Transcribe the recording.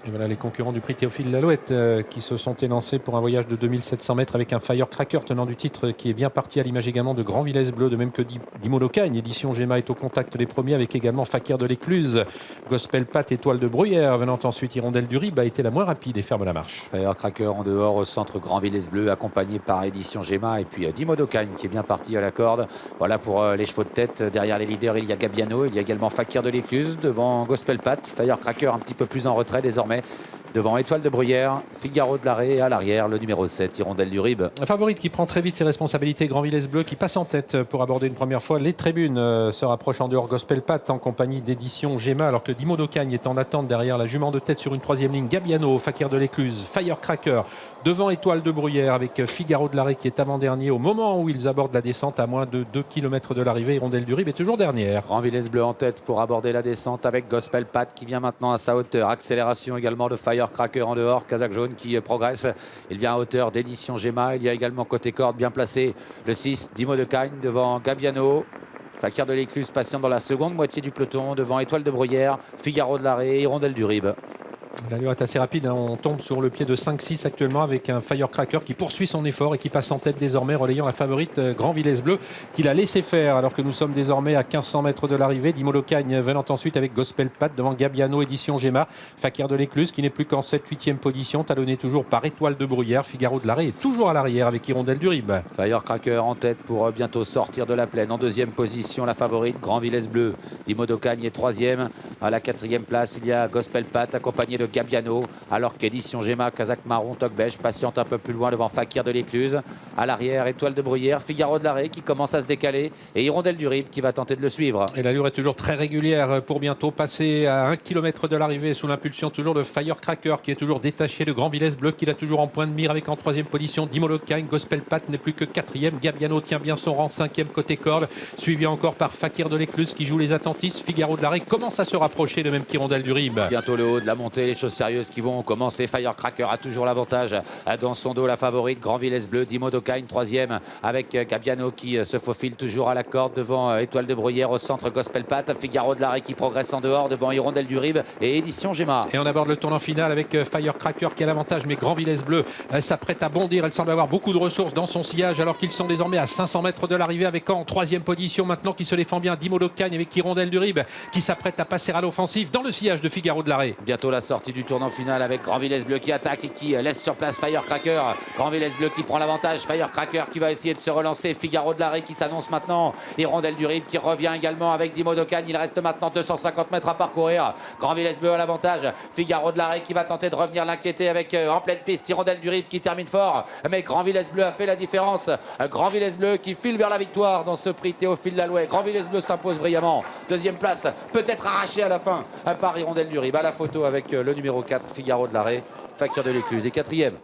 Et voilà les concurrents du prix Théophile Lalouette qui se sont élancés pour un voyage de 2700 mètres avec un Firecracker tenant du titre qui est bien parti, à l'image également de Grand Villesse Bleu, de même que Dimoloka. Une édition Gemma est au contact des premiers avec également Fakir de l'Écluse. Gospel Pat, Étoile de Bruyère venant ensuite. Hirondelle du Rib a été la moins rapide et ferme la marche. Firecracker en dehors au centre Grand Villesse Bleu, accompagné par édition Gemma, et puis Dimodocagne qui est bien parti à la corde. Voilà pour les chevaux de tête. Derrière les leaders, il y a Gabiano, il y a également Fakir de l'Écluse. Devant Gospel Pat, Firecracker un petit peu plus en retrait désormais. Devant Étoile de Bruyère, Figaro de l'Arrêt, à l'arrière, le numéro 7, Hirondelle du Rib. Un favorite qui prend très vite ses responsabilités, Grand Villesse Bleu, qui passe en tête pour aborder une première fois les tribunes. Se rapproche en dehors Gospel Pat en compagnie d'édition Gemma, alors que Dimodocagne est en attente derrière la jument de tête sur une troisième ligne. Gabiano, Fakir de l'Écluse, Firecracker. Devant Étoile de Bruyère avec Figaro de l'Arrêt qui est avant-dernier au moment où ils abordent la descente à moins de 2 km de l'arrivée. Hirondelle du Rib est toujours dernière. Grand Villesse Bleu en tête pour aborder la descente avec Gospel Pat qui vient maintenant à sa hauteur. Accélération également de Firecracker en dehors. Kazakh Jaune qui progresse. Il vient à hauteur d'édition Gemma. Il y a également côté corde bien placé le 6 Dimodocagne devant Gabiano. Fakir de l'Écluse patient dans la seconde moitié du peloton devant Étoile de Bruyère, Figaro de l'Arrêt, Hirondelle du Rib. L'allure est assez rapide, hein. On tombe sur le pied de 5-6 actuellement avec un Firecracker qui poursuit son effort et qui passe en tête désormais, relayant la favorite Grand Villesse Bleu qu'il a laissé faire alors que nous sommes désormais à 1500 mètres de l'arrivée. Dimodocagne venant ensuite avec Gospel Pat devant Gabiano, édition Gemma. Fakir de l'Écluse qui n'est plus qu'en 7-8e position, talonné toujours par Étoile de Bruyère. Figaro de l'Arrêt est toujours à l'arrière avec Hirondelle du Rib. Firecracker en tête pour bientôt sortir de la plaine. En deuxième position, la favorite Grand Villesse Bleu. Dimodocagne est troisième. À la quatrième place, il y a Gospel Pat accompagné de Gabiano, alors qu'édition Gemma, Kazakh Marron, Tokbej patiente un peu plus loin devant Fakir de l'Écluse. À l'arrière, Étoile de Bruyère, Figaro de l'Arrêt qui commence à se décaler et Hirondelle du Rib qui va tenter de le suivre. Et l'allure est toujours très régulière pour bientôt passer à 1 km de l'arrivée sous l'impulsion toujours de Firecracker qui est toujours détaché de Grand Villesse Bleu, qui l'a toujours en point de mire avec en troisième position Dimodocagne. Gospel Pat n'est plus que quatrième. Gabiano tient bien son rang, cinquième côté corde, suivi encore par Fakir de l'Écluse qui joue les attentistes. Figaro de l'Arrêt commence à se rapprocher, de même qu'Hirondelle du Rib. Bientôt le haut de la montée, les choses sérieuses qui vont commencer. Firecracker a toujours l'avantage dans son dos, la favorite Grand Villesse Bleu. Dimodocagne troisième avec Gabiano qui se faufile toujours à la corde devant Étoile de Bruyère. Au centre Gospel Pat, Figaro de l'Arrêt qui progresse en dehors devant Hirondelle du Rib et édition Gemma. Et on aborde le tournant final avec Firecracker qui a l'avantage, mais Grand Villesse Bleu s'apprête à bondir. Elle semble avoir beaucoup de ressources dans son sillage alors qu'ils sont désormais à 500 mètres de l'arrivée avec en troisième position maintenant qui se défend bien Dimodocagne avec Hirondelle du Rib qui s'apprête à passer à l'offensive dans le sillage de Figaro de l'Arrêt. Bientôt la sortie du tournant final avec Grand Villesse Bleu qui attaque et qui laisse sur place Firecracker. Grand Villesse Bleu qui prend l'avantage. Firecracker qui va essayer de se relancer. Figaro de l'Arrêt qui s'annonce maintenant. Hirondelle du Rib qui revient également avec Dimodocagne. Il reste maintenant 250 mètres à parcourir. Grand Villesse Bleu à l'avantage. Figaro de l'Arrêt qui va tenter de revenir l'inquiéter avec en pleine piste Hirondelle du Rib qui termine fort. Mais Grand Villesse Bleu a fait la différence. Grand Villesse Bleu qui file vers la victoire dans ce prix Théophile Lalouette. Grand Villesse Bleu s'impose brillamment. Deuxième place, peut-être arrachée à la fin par Hirondelle du Rib. À la photo avec le numéro 4, Figaro de l'Arrêt. Fakir de l'Écluse et quatrième.